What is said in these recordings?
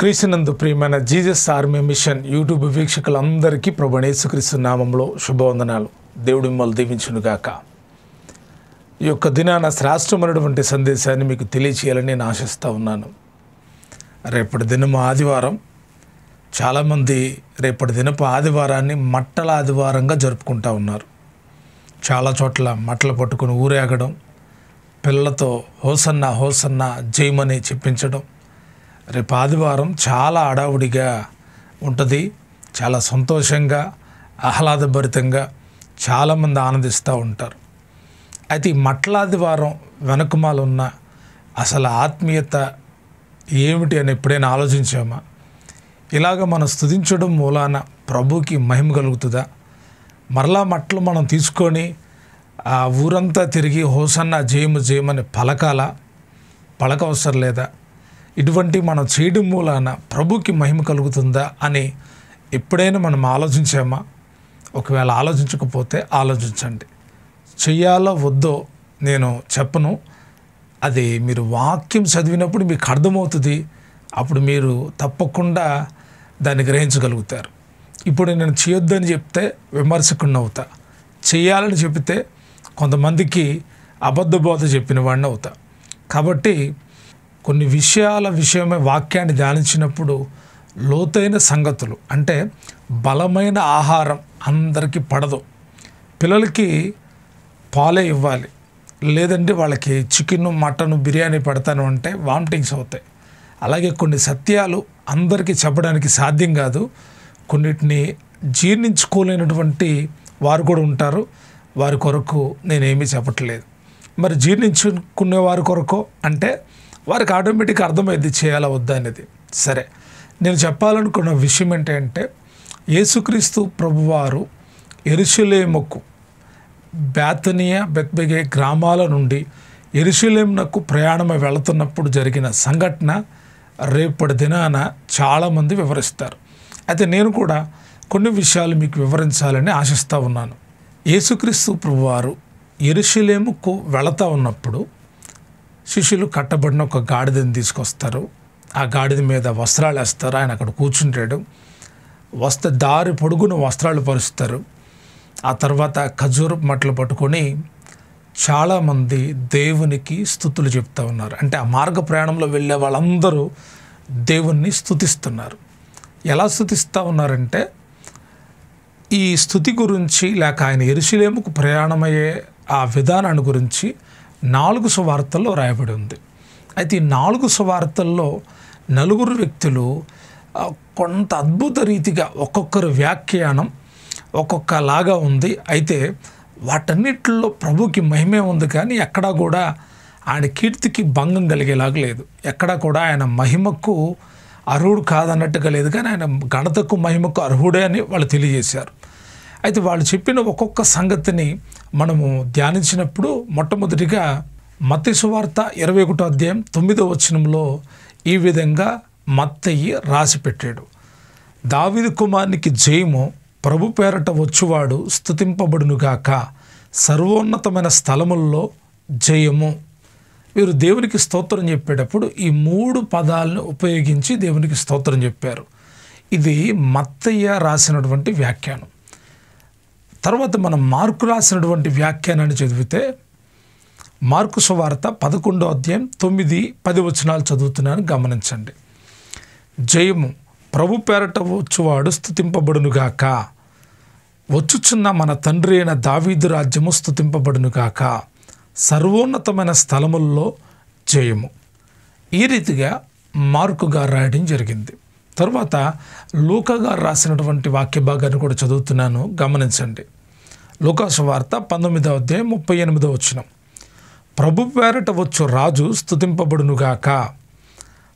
క్రీస్తునందు ప్రియమైన Jesus army machine YouTube వీక్షకులందరికీ ప్రభువైన యేసుక్రీస్తు నామంలో శుభవందనాలు. దేవుడు మిమ్మల్ని దీవించునుగాక. ఈ యొక్క దినాన శ్రేష్టమైనటువంటి సందేశాన్ని మీకు తెలియచేయాలని నేను ఆశిస్తూ ఉన్నాను. రేపటి దినము ఆదివారం. చాలామంది రేపటి దినపు ఆదివారాన్ని మట్టల ఆదివారంగా జరుపుకుంటూ ఉన్నారు. చాలా చోట్ల మట్టలు పట్టుకుని ఊరేగడం, పిల్లలతో హోసన్నా హోసన్నా జయమని చెప్పించడం. రేపు ఆదివారం చాలా హడావుడిగా ఉంటుంది. చాలా సంతోషంగా, ఆహ్లాదభరితంగా చాలామంది ఆనందిస్తూ ఉంటారు. అయితే ఈ మట్టల ఆదివారం వెనకమాల ఉన్న అసలు ఆత్మీయత ఏమిటి అని ఎప్పుడైనా ఆలోచించామా? ఇలాగ మనం స్తుతించడం మూలాన ప్రభుకి మహిమ కలుగుతుందా? మరలా మట్టలు మనం తీసుకొని ఆ ఊరంతా తిరిగి హోసన్నా జయము జయమని పలకవసరం లేదా? ఇటువంటి మనం చేయడం మూలాన ప్రభుకి మహిమ కలుగుతుందా అని ఎప్పుడైనా మనం ఆలోచించామా? ఒకవేళ ఆలోచించకపోతే ఆలోచించండి. చెయ్యాలో వద్దో నేను చెప్పను. అది మీరు వాక్యం చదివినప్పుడు మీకు అర్థమవుతుంది. అప్పుడు మీరు తప్పకుండా దాన్ని గ్రహించగలుగుతారు. ఇప్పుడు నేను చేయొద్దని చెప్తే విమర్శకుడిని అవుతా. చేయాలని చెప్తే కొంతమందికి అబద్ధ బోధ చెప్పిన వాడిని అవుతా. కాబట్టి కొన్ని విషయమే వాక్యాన్ని ధ్యానించినప్పుడు లోతైన సంగతులు, అంటే బలమైన ఆహారం అందరికీ పడదు. పిల్లలకి పాలే ఇవ్వాలి, లేదంటే వాళ్ళకి చికెన్ మటన్ బిర్యానీ పెడతాను అంటే వామిటింగ్స్ అవుతాయి. అలాగే కొన్ని సత్యాలు అందరికీ చెప్పడానికి సాధ్యం కాదు. కొన్నిటిని జీర్ణించుకోలేనటువంటి వారు కూడా ఉంటారు. వారి కొరకు నేనేమీ చెప్పట్లేదు. మరి జీర్ణించుకునే వారి కొరకు అంటే వారికి ఆటోమేటిక్గా అర్థమైంది చేయాలా వద్దా అనేది. సరే, నేను చెప్పాలనుకున్న విషయం ఏంటంటే, యేసుక్రీస్తు ప్రభువారు యెరూషలేముకు బేతనియా బెత్బగే గ్రామాల నుండి యెరూషలేమునకు ప్రయాణమై వెళుతున్నప్పుడు జరిగిన సంఘటన రేపటి దినాన చాలామంది వివరిస్తారు. అయితే నేను కూడా కొన్ని విషయాలు మీకు వివరించాలని ఆశిస్తూ ఉన్నాను. యేసుక్రీస్తు ప్రభువారు యెరూషలేముకు వెళుతూ ఉన్నప్పుడు శిష్యులు కట్టబడిన ఒక గాడిదని తీసుకొస్తారు. ఆ గాడిద మీద వస్త్రాలు వేస్తారు. ఆయన అక్కడ కూర్చుంటాడు. దారి పొడుగున వస్త్రాలు పరుస్తారు. ఆ తర్వాత ఖర్జూరపు మట్టలు పట్టుకొని చాలామంది దేవునికి స్తుతులు చెప్తూ ఉన్నారు. అంటే ఆ మార్గ ప్రయాణంలో వెళ్ళే వాళ్ళందరూ దేవుణ్ణి స్తుతిస్తున్నారు. ఎలా స్తుతిస్తూ ఉన్నారంటే, ఈ స్తుతి గురించి లేక ఆయన యెరూషలేముకు ప్రయాణమయ్యే ఆ విధానాన్ని గురించి 4 సువార్తల్లో రాయబడి ఉంది. అయితే ఈ 4 సువార్తల్లో 4 వ్యక్తులు కొంత అద్భుత రీతిగా ఒక్కొక్కరు వ్యాఖ్యానం ఒక్కొక్కలాగా ఉంది. అయితే వాటన్నిటిలో ప్రభుకి మహిమే ఉంది, కానీ ఎక్కడా కూడా ఆయన కీర్తికి భంగం కలిగేలాగా లేదు. ఎక్కడా కూడా ఆయన మహిమకు అర్హుడు కాదన్నట్టుగా లేదు, కానీ ఆయన ఘనతకు మహిమకు అర్హుడే అని వాళ్ళు తెలియజేశారు. అయితే వాళ్ళు చెప్పిన ఒక్కొక్క సంగతిని మనము ధ్యానించినప్పుడు మొట్టమొదటిగా మత్తయి సువార్త 21వ అధ్యాయం 9వ వచనంలో ఈ విధంగా మత్తయి రాసి పెట్టాడు. దావీదు కుమారునికి జయము, ప్రభు పేరట వచ్చువాడు స్తుతింపబడునుగాక, సర్వోన్నతమైన స్థలముల్లో జయము. వీరు దేవునికి స్తోత్రం చెప్పేటప్పుడు ఈ 3 పదాలను ఉపయోగించి దేవునికి స్తోత్రం చెప్పారు. ఇది మత్తయ్య రాసినటువంటి వ్యాఖ్యానం. తర్వాత మనం మార్కు రాసినటువంటి వ్యాఖ్యానాన్ని చదివితే, మార్కు సువార్త 11వ అధ్యాయం 9, 10 వచనాలు చదువుతున్నాను, గమనించండి. జయము, ప్రభు పేరట వచ్చువాడు స్తుతింపబడునుగాక, వచ్చుచున్న మన తండ్రి అయిన దావీదు రాజ్యము స్తుతింపబడునుగాక, సర్వోన్నతమైన స్థలముల్లో జయము. ఈ రీతిగా మార్కు గారు రాయడం జరిగింది. తర్వాత లూకా గారు రాసినటువంటి వాక్య భాగాన్ని కూడా చదువుతున్నాను, గమనించండి. లూకా సువార్త 19వ అధ్యాయం 38వ వచనం. ప్రభు పేరట వచ్చు రాజు స్తుతింపబడునుగాక,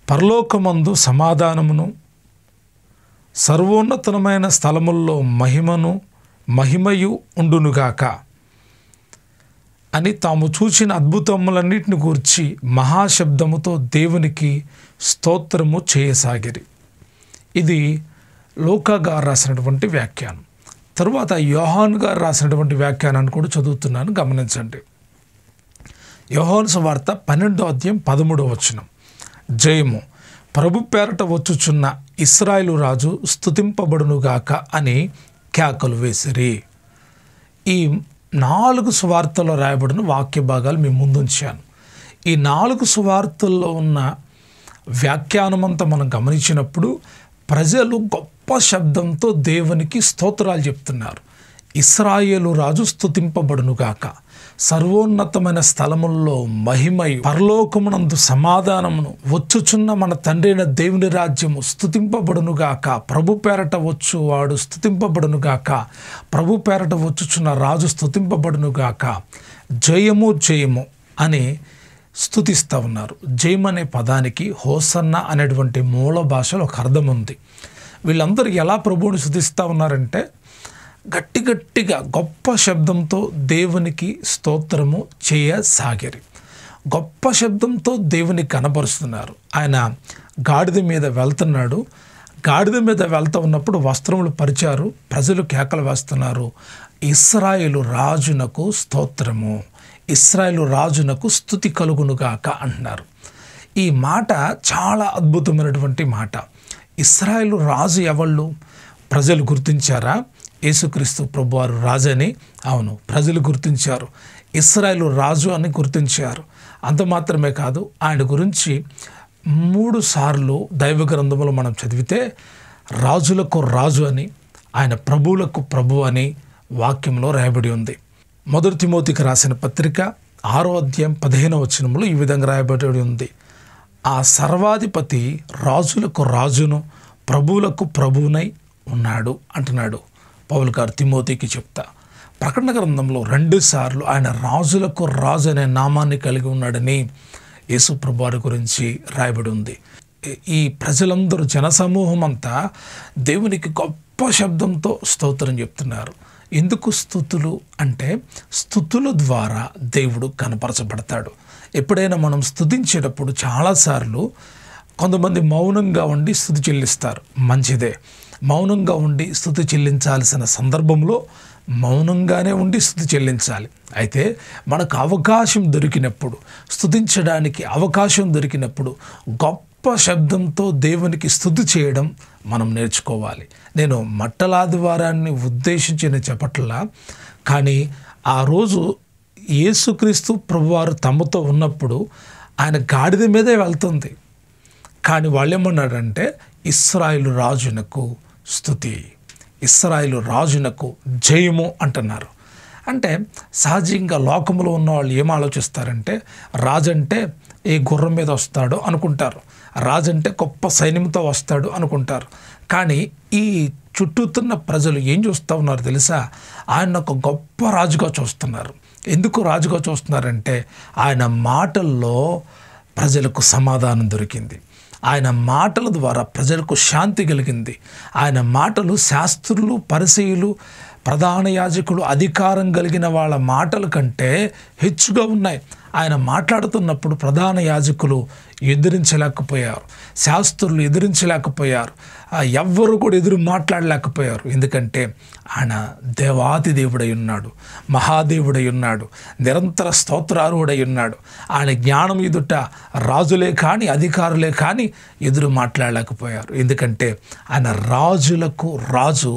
పరలోకమందు సమాధానమును, సర్వోన్నతమైన స్థలముల్లో మహిమయు ఉండునుగాక అని తాము చూసిన అద్భుతములన్నిటిని గూర్చి మహాశబ్దముతో దేవునికి స్తోత్రము చేయసాగిరి. ఇది లూకా గారు రాసినటువంటి వ్యాఖ్యానం. తరువాత యోహాను గారు రాసినటువంటి వ్యాఖ్యానాన్ని కూడా చదువుతున్నాను, గమనించండి. యోహాను సువార్త 12వ అధ్యాయం 13వ వచనం. జయము, ప్రభు పేరట వచ్చుచున్న ఇశ్రాయేలు రాజు స్తుతింపబడునుగాక అని కేకలు వేసిరి. ఈ 4 సువార్తల్లో రాయబడిన వాక్య భాగాలు మీ ముందుంచాను. ఈ 4 సువార్తల్లో ఉన్న వ్యాఖ్యానమంతా మనం గమనించినప్పుడు ప్రజలు గొప్ప శబ్దంతో దేవునికి స్తోత్రాలు చెప్తున్నారు. ఇశ్రాయేలు రాజు స్తుతింపబడునుగాక, సర్వోన్నతమైన స్థలముల్లో మహిమయు, పరలోకమునందు సమాధానమును, వచ్చుచున్న మన తండ్రి అయిన దేవుని రాజ్యము స్తుతింపబడునుగాక, ప్రభు పేరట వచ్చువాడు స్తుతింపబడునుగాక, ప్రభు పేరట వచ్చుచున్న రాజు స్తుతింపబడునుగాక, జయము జయము అని స్తుతిస్తూ ఉన్నారు. జయం అనే పదానికి హోసన్న అనేటువంటి మూల భాషలో ఒక అర్థం ఉంది. వీళ్ళందరూ ఎలా ప్రభువుని స్తుతిస్తూ ఉన్నారంటే గట్టిగా గొప్ప శబ్దంతో దేవునికి స్తోత్రము చేయసాగిరి. గొప్ప శబ్దంతో దేవుని కనపరుస్తున్నారు. ఆయన గాడిద మీద వెళ్తున్నాడు. గాడిద మీద వెళ్తూ ఉన్నప్పుడు వస్త్రములు పరిచారు. ప్రజలు కేకలు వేస్తున్నారు, ఇశ్రాయేలు రాజునకు స్తోత్రము, ఇశ్రాయేలు రాజునకు స్తుతి కలుగునుగాక అంటున్నారు. ఈ మాట చాలా అద్భుతమైనటువంటి మాట. ఇశ్రాయేలు రాజు ఎవళ్ళు? ప్రజలు గుర్తించారా? యేసుక్రీస్తు ప్రభువారు రాజని? అవును, ప్రజలు గుర్తించారు. ఇశ్రాయేలు రాజు అని గుర్తించారు. అంత మాత్రమే కాదు, ఆయన గురించి 3 సార్లు దైవ గ్రంథములో మనం చదివితే రాజులకు రాజు అని, ఆయన ప్రభువులకు ప్రభు అని వాక్యంలో రాయబడి ఉంది. 1 తిమోతికి రాసిన పత్రిక 6వ అధ్యాయం 15వ వచనంలో ఈ విధంగా రాయబడి ఉంది, ఆ సర్వాధిపతి రాజులకు రాజును ప్రభువులకు ప్రభువునై ఉన్నాడు అంటున్నాడు పౌలు గారు తిమోతికి చెప్తా. ప్రకటన గ్రంథంలో 2 సార్లు ఆయన రాజులకు రాజు అనే నామాన్ని కలిగి ఉన్నాడని యేసు ప్రభువారి గురించి రాయబడి ఉంది. ఈ ప్రజలందరూ, జనసమూహం అంతా దేవునికి గొప్ప శబ్దంతో స్తోత్రం చెప్తున్నారు. ఎందుకు స్తుతులు అంటే స్తుతుల ద్వారా దేవుడు కనపరచబడతాడు. ఎప్పుడైనా మనం స్తుతించేటప్పుడు చాలాసార్లు కొంతమంది మౌనంగా ఉండి స్తుతి చెల్లిస్తారు. మంచిదే, మౌనంగా ఉండి స్తుతి చెల్లించాల్సిన సందర్భంలో మౌనంగానే ఉండి స్తుతి చెల్లించాలి. అయితే మనకు అవకాశం దొరికినప్పుడు, స్తుతించడానికి అవకాశం దొరికినప్పుడు గొప్ప శబ్దంతో దేవునికి స్తుతి చేయడం మనం నేర్చుకోవాలి. నేను మట్టలాదివారాన్ని ఉద్దేశించిన చెప్పట్లా, కానీ ఆ రోజు యేసుక్రీస్తు ప్రభువారు తమతో ఉన్నప్పుడు ఆయన గాడిద మీదే వెళ్తుంది. కానీ వాళ్ళు ఏమన్నాడంటే ఇశ్రాయేలు రాజునకు స్తుతి, ఇశ్రాయేలు రాజునకు జయము అంటున్నారు. అంటే సహజంగా లోకంలో ఉన్న వాళ్ళు ఏం ఆలోచిస్తారంటే రాజంటే ఏ గుర్రం మీద వస్తాడో అనుకుంటారు, రాజంటే గొప్ప సైన్యంతో వస్తాడు అనుకుంటారు. కానీ ఈ చుట్టూతున్న ప్రజలు ఏం చూస్తూ ఉన్నారు తెలుసా? ఆయన ఒక గొప్ప రాజుగా చూస్తున్నారు. ఎందుకు రాజుగా చూస్తున్నారంటే ఆయన మాటల్లో ప్రజలకు సమాధానం దొరికింది, ఆయన మాటల ద్వారా ప్రజలకు శాంతి కలిగింది. ఆయన మాటలు శాస్త్రులు, పరిసయ్యులు, ప్రధాన యాజకులు, అధికారం కలిగిన వాళ్ళ మాటల కంటే హెచ్చుగా ఉన్నాయి. ఆయన మాట్లాడుతున్నప్పుడు ప్రధాన యాజకులు ఎదిరించలేకపోయారు, శాస్త్రులు ఎదిరించలేకపోయారు, ఎవ్వరు కూడా ఎదురు మాట్లాడలేకపోయారు. ఎందుకంటే ఆయన దేవాతి దేవుడై ఉన్నాడు, మహాదేవుడై ఉన్నాడు, నిరంతర స్తోత్రారుడై ఉన్నాడు. ఆయన జ్ఞానం ఎదుట రాజులే కానీ అధికారులే కానీ ఎదురు మాట్లాడలేకపోయారు. ఎందుకంటే ఆయన రాజులకు రాజు,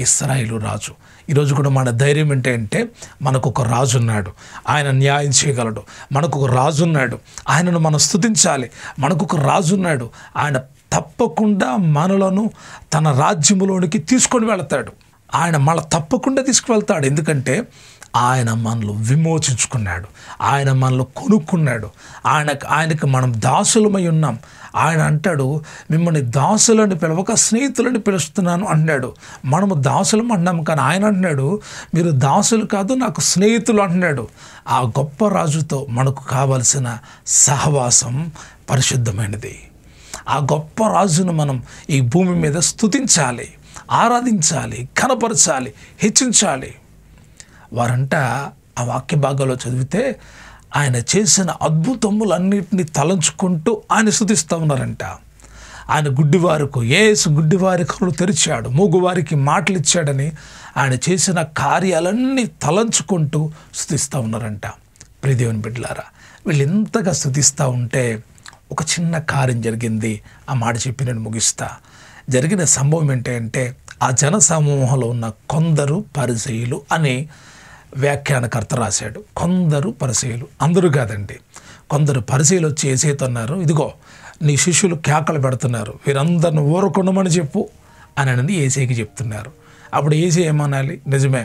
ఇశ్రాయేలు రాజు. ఈరోజు కూడా మన ధైర్యం ఏంటంటే మనకు ఒక రాజు ఉన్నాడు, ఆయన న్యాయం చేయగలడు. మనకు ఒక రాజు ఉన్నాడు, ఆయనను మనం స్తుతించాలి. మనకు ఒక రాజు ఉన్నాడు, ఆయన తప్పకుండా మనలను తన రాజ్యములోనికి తీసుకొని వెళతాడు. ఆయన మన తప్పకుండా తీసుకువెళ్తాడు. ఎందుకంటే ఆయన మనల్ని విమోచించుకున్నాడు, ఆయన మనల్ని కొనుక్కున్నాడు. ఆయనకు మనం దాసులమై ఉన్నాం. ఆయన అంటాడు, మిమ్మల్ని దాసులని పిలవక స్నేహితులని పిలుస్తున్నాను అన్నాడు. మనము దాసులం అన్నాము, కానీ ఆయన అంటున్నాడు మీరు దాసులు కాదు, నాకు స్నేహితులు అంటున్నాడు. ఆ గొప్ప రాజుతో మనకు కావలసిన సహవాసం పరిశుద్ధమైనది. ఆ గొప్ప రాజును మనం ఈ భూమి మీద స్తుతించాలి, ఆరాధించాలి, కనపరచాలి, హెచ్చించాలి. వారంట ఆ వాక్య భాగాల్లో చదివితే ఆయన చేసిన అద్భుతములన్నిటినీ తలంచుకుంటూ ఆయన స్తుతిస్తూ ఉన్నారంట. ఆయన గుడ్డివారి కనులు తెరిచాడు, మూగువారికి మాటలు ఇచ్చాడని ఆయన చేసిన కార్యాలన్నీ తలంచుకుంటూ స్తుతిస్తూ ఉన్నారంట. ప్రియదేవుని బిడ్డలారా, వీళ్ళు ఎంతగా స్తుతిస్తూ ఉంటే ఒక చిన్న కార్యం జరిగింది. ఆ మాట చెప్పి నేను ముగిస్తా. జరిగిన సంభవం ఏంటంటే ఆ జన సమూహంలో ఉన్న కొందరు పరిసయ్యులు అని వ్యాఖ్యానకర్త రాశాడు. కొందరు పరిసయ్యులు, అందరూ కాదండి. కొందరు పరిసయ్యులు వచ్చి యేసుతో అన్నారు, ఇదిగో నీ శిష్యులు కేకలు పెడుతున్నారు, వీరందరిని ఊరకొండమని చెప్పు అని అనేది యేసుకి చెప్తున్నారు. అప్పుడు యేసు ఏమనాలి? నిజమే,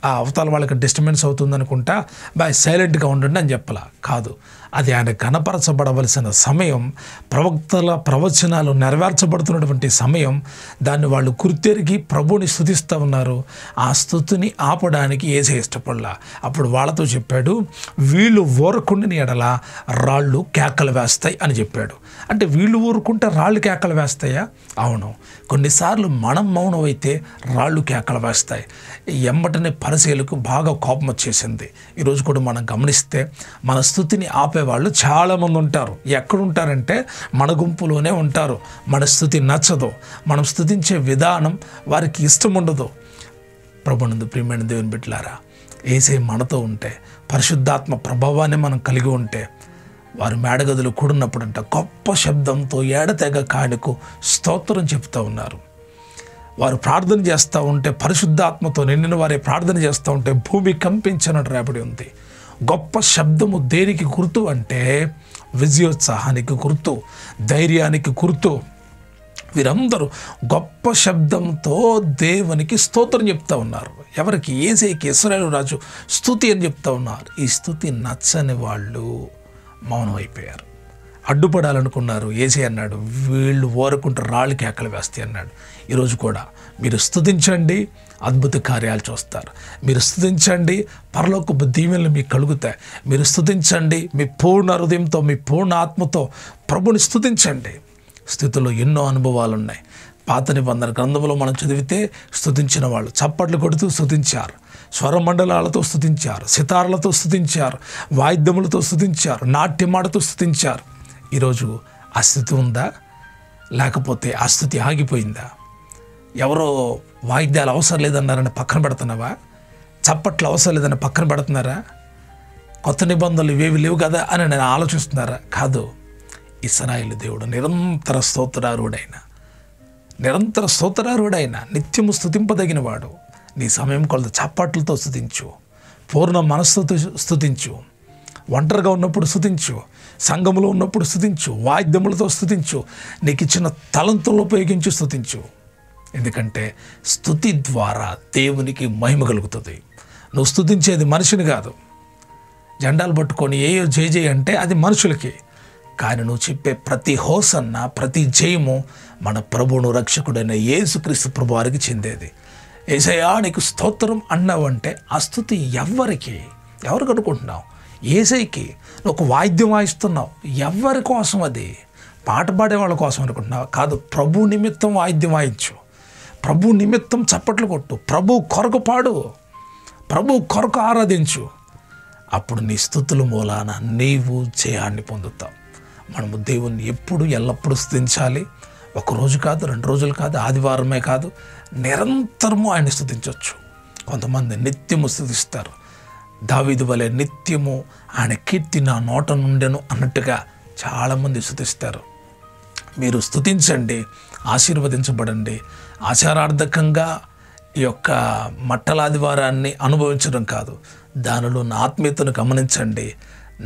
ఆ అవతల వాళ్ళకి డిస్టర్బెన్స్ అవుతుంది అనుకుంటా, బాయ్ సైలెంట్గా ఉండండి అని చెప్పాల. కాదు, అది ఆయన కనపరచబడవలసిన సమయం, ప్రవక్తల ప్రవచనాలు నెరవేర్చబడుతున్నటువంటి సమయం. దాన్ని వాళ్ళు గుర్తెరిగి ప్రభువుని స్తుతిస్తూ ఉన్నారు. ఆ స్తుతిని ఆపడానికి యేసే ఇష్టపడలా. అప్పుడు వాళ్ళతో చెప్పాడు, వీళ్ళు ఊరకుండిన ఎడల రాళ్ళు కేకలు వేస్తాయి అని చెప్పాడు. అంటే వీళ్ళు ఊరుకుంటే రాళ్ళు కేకలు వేస్తాయా? అవును. కొన్నిసార్లు మనం మౌనం అయితే రాళ్ళు కేకలు వేస్తాయి. ఎమ్మటనే పరిసయ్యులకు బాగా కోపం వచ్చేసింది. ఈరోజు కూడా మనం గమనిస్తే మన స్తుతిని ఆపేవాళ్ళు చాలామంది ఉంటారు. ఎక్కడుంటారంటే మన గుంపులోనే ఉంటారు. మన స్తుతి నచ్చదు, మనం స్తుతించే విధానం వారికి ఇష్టం ఉండదు. ప్రభునందు ప్రియమైన దేవుని బిడ్డలారా, యేసే మనతో ఉంటే, పరిశుద్ధాత్మ ప్రభావాన్ని మనం కలిగి ఉంటే, వారు మేడగదులు కూడినప్పుడంట గొప్ప శబ్దంతో ఏడతెగ కానుకు స్తోత్రం చెప్తూ ఉన్నారు. వారు ప్రార్థన చేస్తూ ఉంటే, పరిశుద్ధాత్మతో నిండిన వారే ప్రార్థన చేస్తూ ఉంటే భూమి కంపించినట్టు రాబడి ఉంది. గొప్ప శబ్దము దేనికి గుర్తు అంటే విజయోత్సాహానికి గుర్తు, ధైర్యానికి గుర్తు. వీరందరూ గొప్ప శబ్దంతో దేవునికి స్తోత్రం చెప్తూ ఉన్నారు. ఎవరికి? యేసేకి, ఇశ్రాయేలు రాజు స్తుతి అని చెప్తూ ఉన్నారు. ఈ స్తుతి నచ్చని వాళ్ళు మౌనం అయిపోయారు, అడ్డుపడాలనుకున్నారు. యేసే అన్నాడు, వీళ్ళు ఓరకుంటూ రాళ్ళు కేకలు వేస్తాయి అన్నాడు. ఈరోజు కూడా మీరు స్తుతించండి, అద్భుత కార్యాలు చూస్తారు. మీరు స్తుతించండి, పరలోకపు దీవెనలు మీకు కలుగుతాయి. మీరు స్తుతించండి, మీ పూర్ణ హృదయంతో, మీ పూర్ణ ఆత్మతో ప్రభుని స్తుతించండి. స్థితిలో ఎన్నో అనుభవాలు ఉన్నాయి. పాత నిబంధన గ్రంథంలో మనం చదివితే స్తుతించిన వాళ్ళు చప్పట్లు కొడుతూ స్తుతించారు, స్వరమండలాలతో స్తుతించారు, సితార్లతో స్తుతించారు, వాయిద్యములతో స్తుతించారు, నాట్యమాడుతూ స్తుతించారు. ఈరోజు ఆ స్థితి ఉందా? లేకపోతే ఆ స్థితి ఆగిపోయిందా? ఎవరో వాయిద్యాలు అవసరం లేదన్నారని పక్కన పెడుతున్నావా? చప్పట్లు అవసరం లేదని పక్కన పెడుతున్నారా? కొత్త నిబంధనలు ఇవేవి లేవు కదా అని నేను ఆలోచిస్తున్నారా? కాదు. ఇశ్రాయేలు దేవుడు నిరంతర స్తోత్రారుడైన నిత్యము స్తుతింపదగిన వాడు. నీ సమయం కొలత చప్పట్లతో స్తుతించు, పూర్ణ మనస్సుతో స్తుతించు, ఒంటరిగా ఉన్నప్పుడు స్తుతించు, సంఘములో ఉన్నప్పుడు స్తుతించు, వాయిద్యములతో స్తుతించు, నీకు ఇచ్చిన తలంతులను ఉపయోగించి స్తుతించు. ఎందుకంటే స్తుతి ద్వారా దేవునికి మహిమ కలుగుతుంది. నువ్వు స్తుతించేది మనిషిని కాదు. జెండాలు పట్టుకొని ఏయో జయ అంటే అది మనుషులకి. కానీ నువ్వు చెప్పే ప్రతి హోసన్న, ప్రతి జయము మన ప్రభువును రక్షకుడైన యేసుక్రీస్తు ప్రభు వారికి చెందేది. యేసయ్యా నీకు స్తోత్రం అన్నావంటే ఆ స్తుతి ఎవరికి అనుకుంటున్నావు? యేసయ్యకి. నువ్వు ఒక వాయిద్యం వాయిస్తున్నావు, ఎవరి కోసం? అది పాట పాడే వాళ్ళ కోసం అనుకుంటున్నావు? కాదు. ప్రభు నిమిత్తం వాయిద్యం వాయించు, ప్రభు నిమిత్తం చప్పట్లు కొట్టు, ప్రభు కొరకు పాడు, ప్రభు కొరకు ఆరాధించు. అప్పుడు నీ స్తుతుల మూలాన నీవు జయాన్ని పొందుతావు. మనము దేవుణ్ణి ఎప్పుడు ఎల్లప్పుడూ స్తుతించాలి. ఒకరోజు కాదు, 2 రోజులు కాదు, ఆదివారమే కాదు, నిరంతరము ఆయన స్తుతించవచ్చు. కొంతమంది నిత్యము స్తుతిస్తారు. దావీదు వలె నిత్యము ఆయన కీర్తి నా నోట నుండెను అన్నట్టుగా చాలామంది స్తుతిస్తారు. మీరు స్తుతించండి, ఆశీర్వదించబడండి. ఆచారార్థకంగా ఈ యొక్క మట్టలాదివారాన్ని అనుభవించడం కాదు, దానిలో ఉన్న ఆత్మీయతను గమనించండి.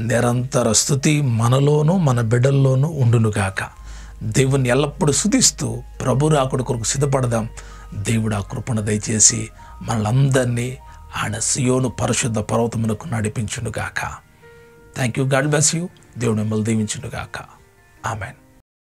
నిరంతర స్తుతి మనలోనూ మన బిడ్డల్లోనూ ఉండునుగాక. దేవుని ఎల్లప్పుడూ స్తుతిస్తూ ప్రభు రాకుడి కొరకు సిద్ధపడదాం. దేవుడు ఆ కృపను దయచేసి మనలందరినీ ఆయన సియోను పరిశుద్ధ పర్వతమునకు నడిపించునుగాక. Thank you. God bless you. దేవుడు మిమ్మల్ని దీవించునుగాక. ఆమెన్.